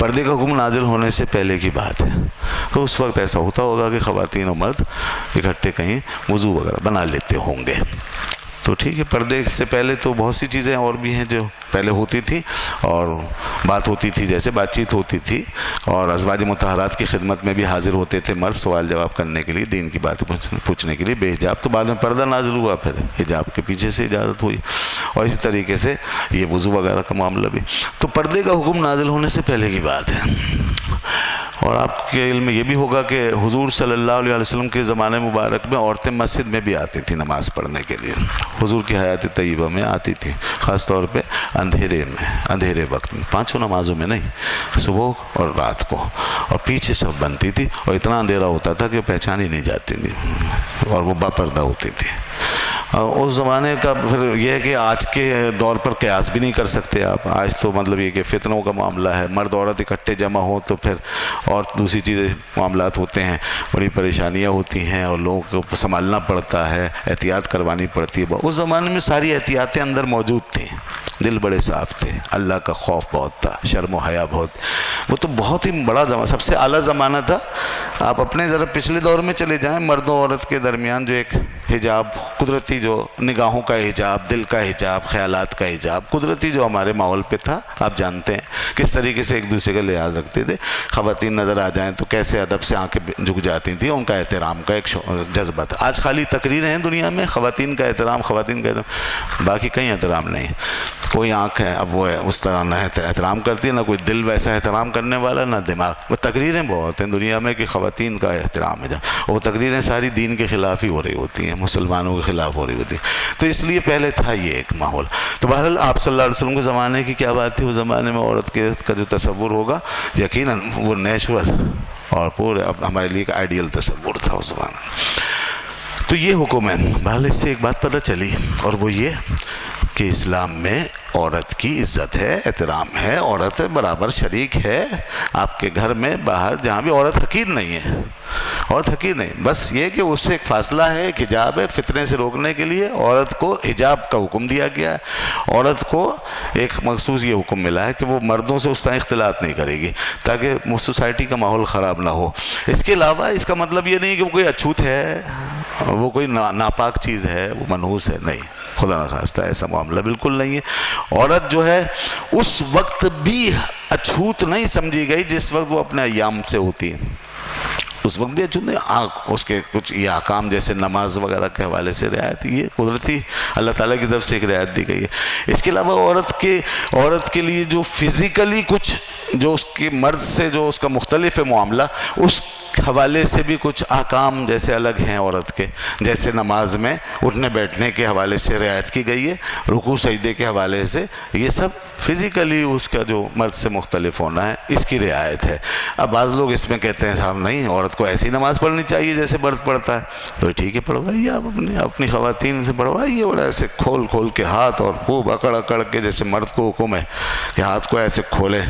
پردے کا حکم نازل ہونے سے پہلے کی بات ہے، تو اس وقت ایسا ہوتا ہوگا کہ خواتین و مرد اکٹھے کہیں وضو وغیرہ بنا لیتے ہوں گے، تو ٹھیک ہے۔ پردے سے پہلے تو بہت سی چیزیں اور بھی ہیں جو پہلے ہوتی تھی، اور بات ہوتی تھی، جیسے بات چیت ہوتی تھی، اور ازواج مطہرات کی خدمت میں بھی حاضر ہوتے تھے مرد سوال جواب کرنے کے لیے، دین کی باتیں پوچھنے کے لیے بے حجاب۔ تو بعد میں پردہ نازل ہوا، پھر حجاب کے پیچھے سے اجازت ہوئی، اور اسی طریقے سے یہ وضو وغیرہ کا معاملہ بھی۔ تو پردے کا حکم نازل ہونے سے پہلے کی بات ہے۔ اور آپ کے علم میں یہ بھی ہوگا کہ حضور صلی اللہ علیہ وسلم کے زمانے مبارک میں عورتیں مسجد میں بھی آتی تھیں نماز پڑھنے کے لیے، حضور کی حیات طیبہ میں آتی تھیں، خاص طور پہ اندھیرے میں، اندھیرے وقت میں، پانچوں نمازوں میں نہیں، صبح اور رات کو، اور پیچھے سب بنتی تھی، اور اتنا اندھیرا ہوتا تھا کہ پہچان ہی نہیں جاتی تھی، اور وہ باپردہ ہوتی تھی۔ اس زمانے کا پھر یہ ہے کہ آج کے دور پر قیاس بھی نہیں کر سکتے آپ، آج تو مطلب یہ کہ فتنوں کا معاملہ ہے، مرد عورت اکٹھے جمع ہوں تو پھر اور دوسری چیزیں معاملات ہوتے ہیں، بڑی پریشانیاں ہوتی ہیں، اور لوگوں کو سنبھالنا پڑتا ہے، احتیاط کروانی پڑتی ہے۔ اس زمانے میں ساری احتیاطیں اندر موجود تھیں، دل بڑے صاف تھے، اللہ کا خوف بہت تھا، شرم و حیا بہت، وہ تو بہت ہی بڑا زمانہ، سب سے اعلیٰ زمانہ تھا۔ آپ اپنے ذرا پچھلے دور میں چلے جائیں، مرد و عورت کے درمیان جو ایک حجاب، قدرتی جو نگاہوں کا حجاب، دل کا حجاب، خیالات کا حجاب، قدرتی جو ہمارے ماحول پہ تھا، آپ جانتے ہیں کس طریقے سے ایک دوسرے کا لحاظ رکھتے تھے۔ خواتین نظر آ جائیں تو کیسے ادب سے آنکھیں جھک جاتی تھیں، ان کا احترام کا ایک جذبہ تھا۔ آج خالی تقریریں ہیں دنیا میں، خواتین کا احترام، خواتین کا احترام، باقی کہیں احترام نہیں۔ کوئی آنکھ ہے اب وہ اس طرح نہ احترام کرتی ہے، نہ کوئی دل ویسا احترام کرنے والا، نہ دماغ۔ وہ تقریریں بہت ہیں دنیا میں کہ خواتین کا احترام ہے، وہ تقریریں ساری دین کے خلاف ہی ہو رہی ہوتی ہیں، مسلمانوں کے خلاف ہو رہی ہوتی ہیں۔ تو اس لیے پہلے تھا یہ ایک ماحول۔ تو بہرحال آپ صلی اللہ علیہ وسلم کے زمانے کی کیا بات تھی، اس زمانے میں عورت کے کا جو تصور ہوگا یقیناً وہ نیچرل اور پورے ہمارے لیے ایک آئیڈیل تصور تھا اس زمانے میں۔ تو یہ حکم ہے۔ بہرحال اس سے ایک بات پتہ چلی، اور وہ یہ کہ اسلام میں عورت کی عزت ہے، احترام ہے، عورت برابر شریک ہے آپ کے گھر میں، باہر، جہاں بھی عورت حقیر نہیں ہے، عورت حقیر نہیں، بس یہ کہ اس سے ایک فاصلہ ہے، ایک حجاب ہے، فتنے سے روکنے کے لیے عورت کو حجاب کا حکم دیا گیا ہے۔ عورت کو ایک مخصوص یہ حکم ملا ہے کہ وہ مردوں سے اس طرح اختلاط نہیں کرے گی تاکہ سوسائٹی کا ماحول خراب نہ ہو۔ اس کے علاوہ اس کا مطلب یہ نہیں کہ وہ کوئی اچھوت ہے، وہ کوئی ناپاک چیز ہے، وہ منحوس ہے، نہیں، خدا نخواستہ ایسا معاملہ بالکل نہیں ہے۔ عورت جو ہے اس وقت بھی اچھوت نہیں سمجھی گئی جس وقت وہ اپنے ایام سے ہوتی ہے، اس وقت بھی اچھوت نہیں۔ اس کے کچھ یہ احکام جیسے نماز وغیرہ کے حوالے سے رعایت، یہ قدرتی اللہ تعالیٰ کی طرف سے ایک رعایت دی گئی ہے۔ اس کے علاوہ عورت کے لیے جو فزیکلی کچھ جو اس کے مرد سے جو اس کا مختلف ہے معاملہ، اس حوالے سے بھی کچھ احکام جیسے الگ ہیں عورت کے، جیسے نماز میں اٹھنے بیٹھنے کے حوالے سے رعایت کی گئی ہے، رکوع سجدے کے حوالے سے، یہ سب فزیکلی اس کا جو مرد سے مختلف ہونا ہے اس کی رعایت ہے۔ اب بعض لوگ اس میں کہتے ہیں صاحب نہیں، عورت کو ایسی نماز پڑھنی چاہیے جیسے مرد پڑھتا ہے، تو ٹھیک ہے پڑھوائیے، آپ اپنی خواتین سے پڑھوائیے، اور ایسے کھول کے ہاتھ اور خوب اکڑ کے جیسے مرد کو حکم ہے کہ ہاتھ کو ایسے کھولے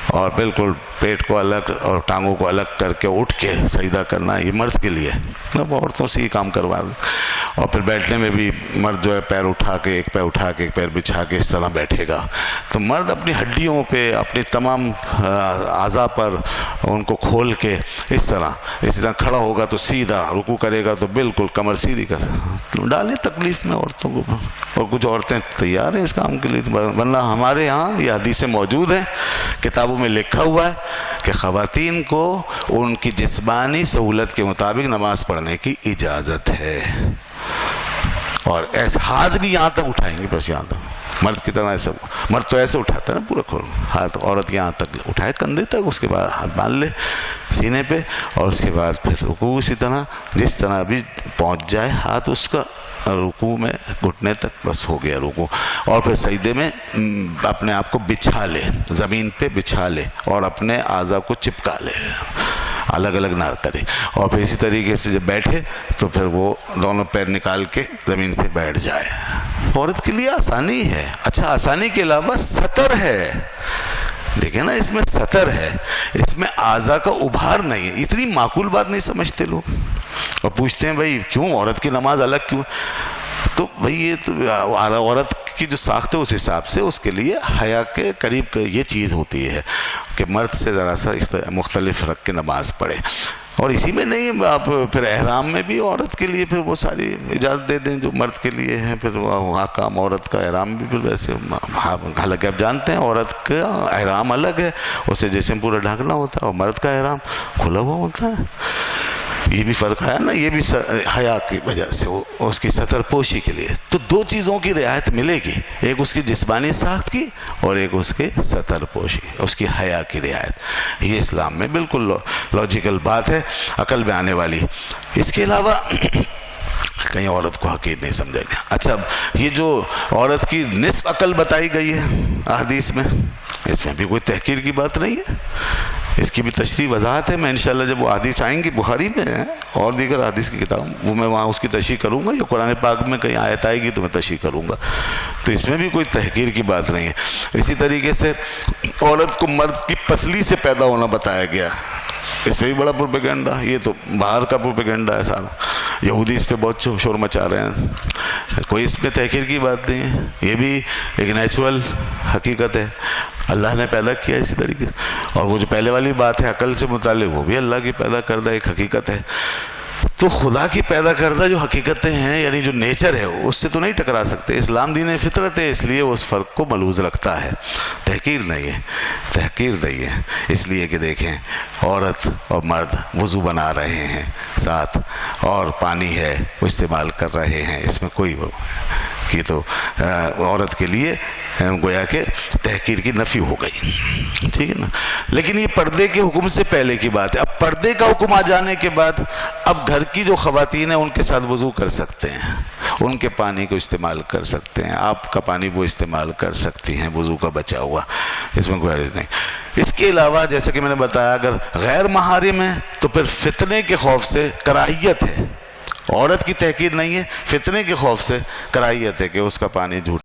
اور بالکل پیٹ کو الگ اور ٹانگوں کو الگ کر کے اٹھ کے سجدہ کرنا، یہ مرد کے لیے، اب عورتوں سے یہ کام کروا لیں۔ اور پھر بیٹھنے میں بھی مرد جو ہے پیر اٹھا کے ایک پیر بچھا کے اس طرح بیٹھے گا، تو مرد اپنی ہڈیوں پہ، اپنی تمام اعضاء پر ان کو کھول کے اسی طرح کھڑا ہوگا تو سیدھا، رکوع کرے گا تو بالکل کمر سیدھی کر ڈالیں تکلیف میں عورتوں کو، اور کچھ عورتیں تیار ہیں اس کام کے لیے، ورنہ ہمارے ہاں یہ حدیثیں موجود ہیں، کتابوں میں لکھا ہوا ہے کہ خواتین کو ان کی جسمانی سہولت کے مطابق نماز پڑھنے کی اجازت ہے، اور ایسے ہاتھ بھی یہاں تک اٹھائیں گے، بس یہاں تک، مرد کی طرح ایسا، مرد تو ایسے اٹھاتا ہے نا پورا کھول ہاتھ، عورت یہاں تک اٹھائے کندھے تک، اس کے بعد ہاتھ باندھ لے سینے پہ، اور اس کے بعد پھر رکوع اسی طرح، جس طرح بھی پہنچ جائے ہاتھ اس کا رکوع میں گھٹنے تک، بس ہو گیا رکوع، اور پھر سجدے میں اپنے آپ کو بچھا لے، زمین پہ بچھا لے، اور اپنے اعضاء کو چپکا لے، الگ الگ نہ کرے، اور پھر اسی طریقے سے جب بیٹھے تو پھر وہ دونوں پیر نکال کے زمین پہ بیٹھ جائے۔ عورت کے لیے آسانی ہے، اچھا آسانی کے علاوہ ستر ہے، دیکھیں نا اس میں ستر ہے، اس میں اعضاء کا ابھار نہیں ہے، اتنی معقول بات نہیں سمجھتے لوگ، اور پوچھتے ہیں بھائی کیوں عورت کی نماز الگ کیوں؟ تو بھئی یہ تو عورت کی جو ساخت ہے اس حساب سے اس کے لیے حیا کے قریب یہ چیز ہوتی ہے، کہ مرد سے ذرا سا مختلف رکھ کے نماز پڑھے. اور اسی میں نہیں آپ پھر احرام میں بھی عورت کے لیے پھر وہ ساری اجازت دے دیں جو مرد کے لیے ہیں. پھر وہاں کام عورت کا احرام بھی پھر ویسے، حالانکہ آپ جانتے ہیں عورت کا احرام الگ ہے، اسے جسم پورا ڈھانکنا ہوتا ہے، اور مرد کا احرام کھلا ہوا ہوتا ہے. یہ بھی فرق ہے نا، یہ بھی حیا کی وجہ سے اس کی ستر پوشی کے لیے. تو دو چیزوں کی رعایت ملے گی، ایک اس کی جسمانی ساخت کی اور ایک اس کے ستر پوشی، اس کی حیا کی رعایت. یہ اسلام میں بالکل لاجیکل بات ہے، عقل میں آنے والی. اس کے علاوہ کہیں عورت کو حقیر نہیں سمجھا گیا. اچھا، یہ جو عورت کی نصف عقل بتائی گئی ہے احادیث میں، اس میں بھی کوئی تحقیر کی بات نہیں ہے. اس کی بھی تشریح وضاحت ہے. میں انشاءاللہ جب وہ حدیث آئیں گی بخاری میں اور دیگر حدیث کی کتاب، وہ میں وہاں اس کی تشریح کروں گا، یا قرآن پاک میں کہیں آیت آئے گی تو میں تشریح کروں گا. تو اس میں بھی کوئی تحقیر کی بات نہیں ہے. اسی طریقے سے عورت کو مرد کی پسلی سے پیدا ہونا بتایا گیا، اس پہ بھی بڑا پروپیگنڈا. یہ تو باہر کا پروپیگنڈا ہے سارا. یہودی اس پہ بہت شور مچا رہے ہیں. کوئی اس میں تحقیر کی بات نہیں ہے. یہ بھی ایک نیچرل حقیقت ہے، اللہ نے پیدا کیا اسی طریقے سے. اور وہ جو پہلے والی بات ہے عقل سے متعلق، وہ بھی اللہ کی پیدا کردہ ایک حقیقت ہے. تو خدا کی پیدا کردہ جو حقیقتیں ہیں، یعنی جو نیچر ہے، اس سے تو نہیں ٹکرا سکتے. اسلام دین فطرت ہے، اس لیے اس فرق کو ملحوظ رکھتا ہے. تحقیر نہیں ہے، تحقیر نہیں ہے. اس لیے کہ دیکھیں، عورت اور مرد وضو بنا رہے ہیں ساتھ، اور پانی ہے وہ استعمال کر رہے ہیں. اس میں کوئی یہ تو عورت کے لیے گویا کہ تحقیر کی نفی ہو گئی. ٹھیک ہے نا. لیکن یہ پردے کے حکم سے پہلے کی بات ہے. اب پردے کا حکم آ جانے کے بعد اب گھر کی جو خواتین ہیں ان کے ساتھ وضو کر سکتے ہیں، ان کے پانی کو استعمال کر سکتے ہیں. آپ کا پانی وہ استعمال کر سکتی ہیں وضو کا بچا ہوا، اس میں کوئی حرج نہیں. اس کے علاوہ جیسا کہ میں نے بتایا، اگر غیر محارم ہے تو پھر فتنے کے خوف سے کراہیت ہے. عورت کی تحقیر نہیں ہے، فتنے کے خوف سے کراہیت ہے کہ اس کا پانی جھوٹ